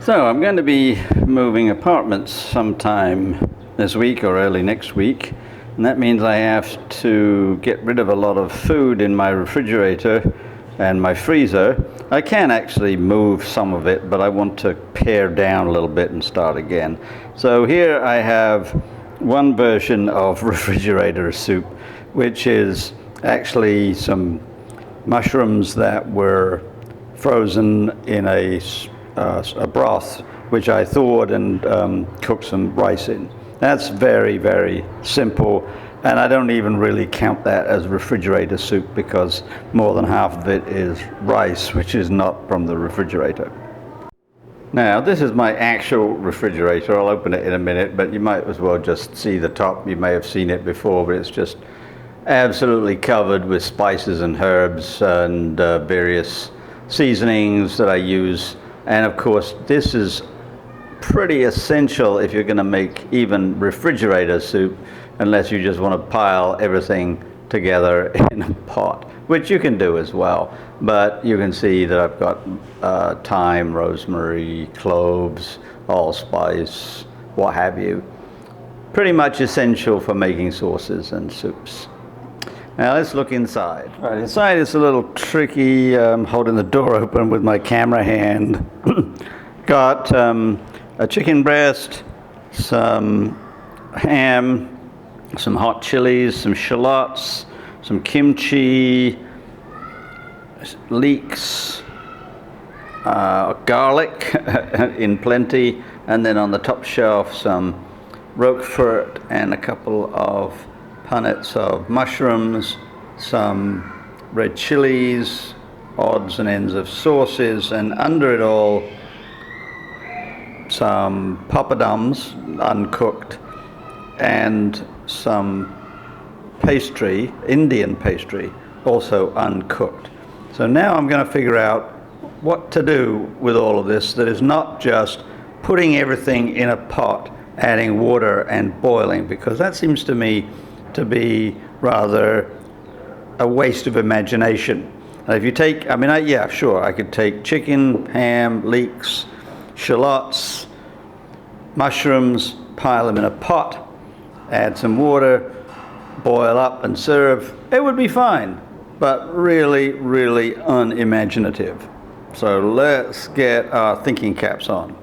So I'm going to be moving apartments sometime this week or early next week, and that means I have to get rid of a lot of food in my refrigerator and my freezer. I can actually move some of it, but I want to pare down a little bit and start again. So here I have one version of refrigerator soup, which is actually some mushrooms that were frozen in a broth, which I thawed and cooked some rice in. That's very, very simple, and I don't even really count that as refrigerator soup because more than half of it is rice, which is not from the refrigerator. Now, this is my actual refrigerator. I'll open it in a minute, but you might as well just see the top. You may have seen it before, but it's just absolutely covered with spices and herbs and various seasonings that I use. And of course, this is pretty essential if you're going to make even refrigerator soup, unless you just want to pile everything together in a pot, which you can do as well. But you can see that I've got thyme, rosemary, cloves, allspice, what have you. Pretty much essential for making sauces and soups. Now let's look inside. All right, inside it's a little tricky. I'm holding the door open with my camera hand. Got a chicken breast, some ham, some hot chilies, some shallots, some kimchi, leeks, garlic in plenty, and then on the top shelf some roquefort and a couple of punnets of mushrooms, some red chilies, odds and ends of sauces, and under it all some papadums, uncooked, and some pastry, Indian pastry, also uncooked. So now I'm going to figure out what to do with all of this that is not just putting everything in a pot, adding water and boiling, because that seems to me to be rather a waste of imagination. If you take, yeah, sure, I could take chicken, ham, leeks, shallots, mushrooms, pile them in a pot, add some water, boil up and serve. It would be fine, but really, really unimaginative. So let's get our thinking caps on.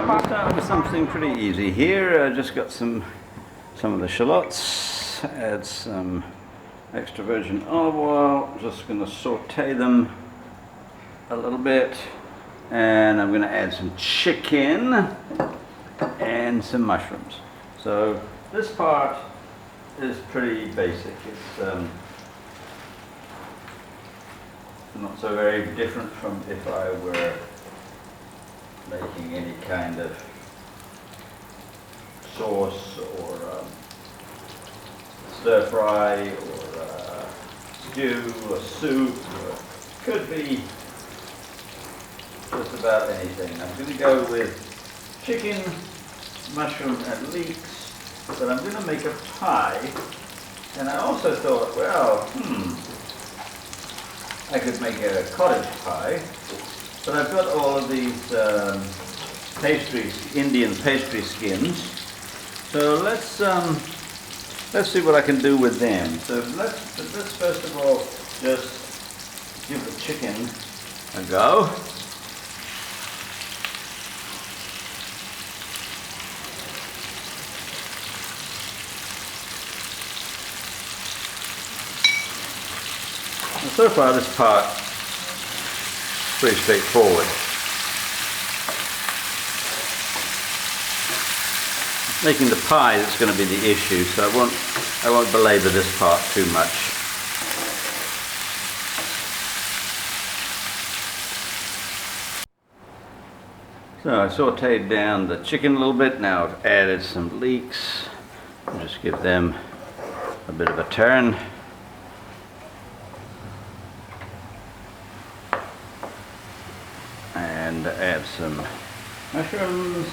We'll start with something pretty easy here. I just got some of the shallots, add some extra virgin olive oil, just going to saute them a little bit, and I'm going to add some chicken and some mushrooms. So this part is pretty basic. It's not so very different from if I were making any kind of sauce or stir fry or stew or soup, or could be just about anything. I'm going to go with chicken, mushroom and leeks, but I'm going to make a pie. And I also thought, well, I could make a cottage pie, but I've got all of these pastries, Indian pastry skins. So let's see what I can do with them. So let's first of all just give the chicken a go. And so far this part is pretty straightforward. Making the pie that's going to be the issue, so I won't belabor this part too much. So I sauteed down the chicken a little bit. Now I've added some leeks. I'll just give them a bit of a turn. And add some mushrooms.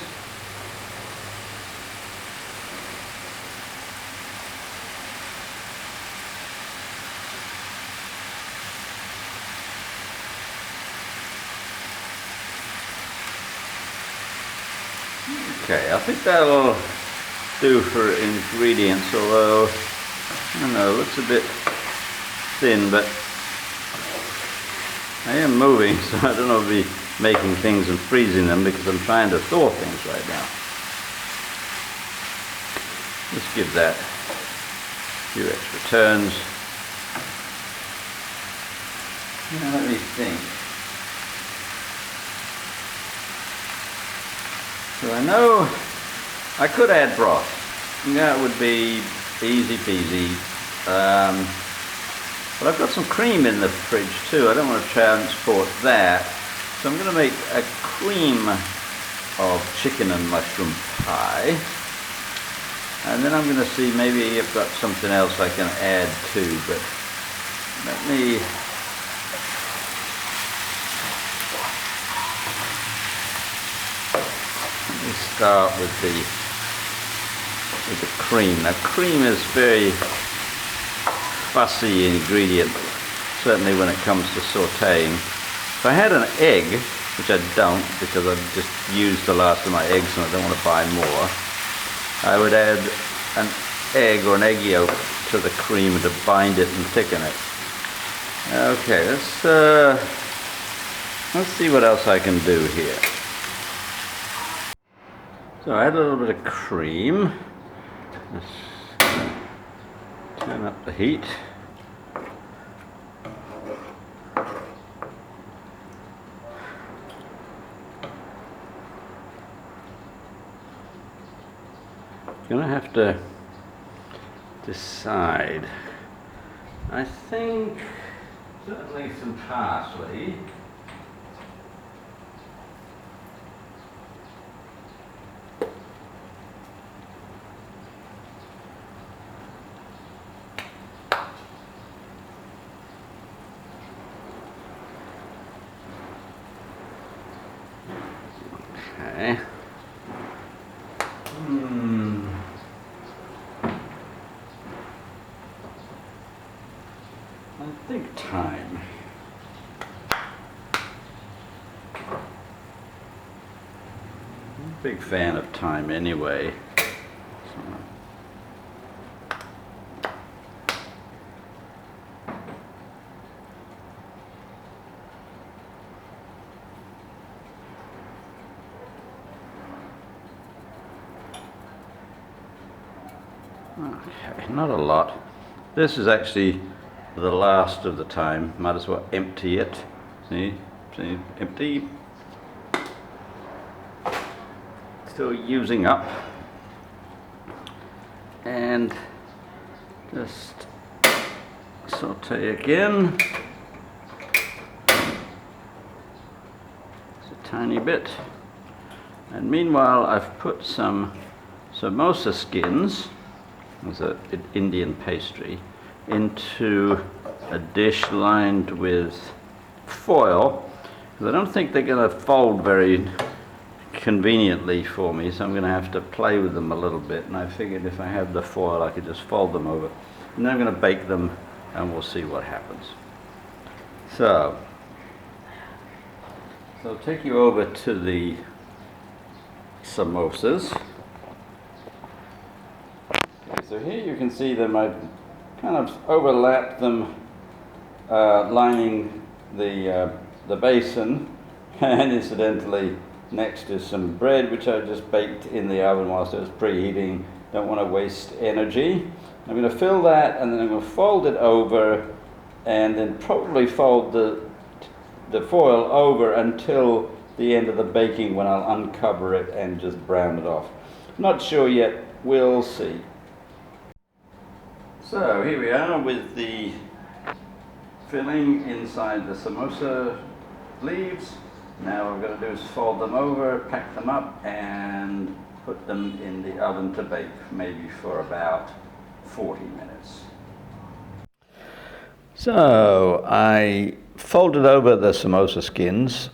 Okay, I think that'll do for ingredients, although, I don't know, it looks a bit thin, but I am moving, so I don't know if I'll be making things and freezing them because I'm trying to thaw things right now. Let's give that a few extra turns. Now let me think. So I know I could add broth. That would be easy peasy. But I've got some cream in the fridge too. I don't want to transport that. So I'm going to make a cream of chicken and mushroom pie. And then I'm going to see maybe I've got something else I can add too. But let me start with the cream. Now cream is very fussy ingredient, certainly when it comes to sauteing. If I had an egg, which I don't because I've just used the last of my eggs and I don't want to buy more, I would add an egg or an egg yolk to the cream to bind it and thicken it. Okay, let's see what else I can do here. So I add a little bit of cream. Let's turn up the heat. Gonna have to decide. I think certainly some parsley. Okay. I think thyme. I'm a big fan of thyme anyway. Okay, not a lot. This is actually the last of the thyme. Might as well empty it. See, empty. Still using up. And just saute again. Just a tiny bit. And meanwhile, I've put some samosa skins, as an Indian pastry, into a dish lined with foil, because I don't think they're going to fold very conveniently for me, so I'm going to have to play with them a little bit, and I figured if I have the foil I could just fold them over. And then I'm going to bake them and we'll see what happens. So I'll take you over to the samosas. Okay, so here you can see them. I've kind of overlapped them, lining the basin, and incidentally next is some bread which I just baked in the oven whilst it was preheating. Don't want to waste energy. I'm going to fill that and then I'm going to fold it over and then probably fold the foil over until the end of the baking, when I'll uncover it and just brown it off. Not sure yet, we'll see. So here we are with the filling inside the samosa leaves. Now what we're going to do is fold them over, pack them up, and put them in the oven to bake, maybe for about 40 minutes. So I folded over the samosa skins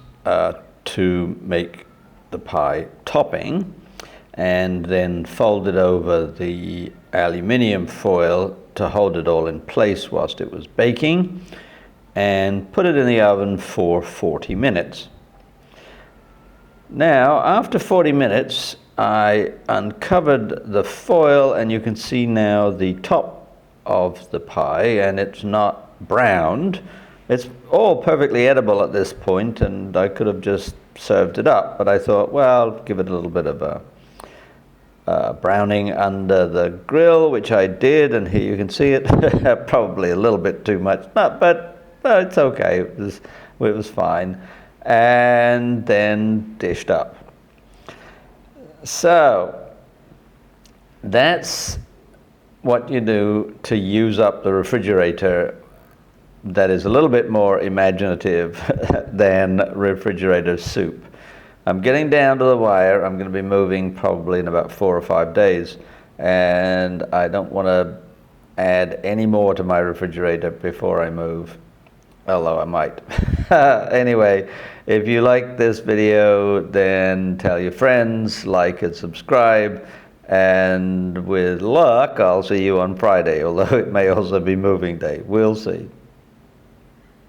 to make the pie topping, and then folded over the aluminium foil to hold it all in place whilst it was baking, and put it in the oven for 40 minutes. Now, after 40 minutes, I uncovered the foil, and you can see now the top of the pie, and it's not browned. It's all perfectly edible at this point, and I could have just served it up, but I thought, well, give it a little bit of a browning under the grill, which I did, and here you can see it. Probably a little bit too much, but it's okay. It was fine. And then dished up. So that's what you do to use up the refrigerator. That is a little bit more imaginative than refrigerator soup. I'm getting down to the wire. I'm going to be moving probably in about 4 or 5 days, and I don't want to add any more to my refrigerator before I move, although I might. Anyway, if you like this video, then tell your friends, like and subscribe, and with luck, I'll see you on Friday, although it may also be moving day. We'll see.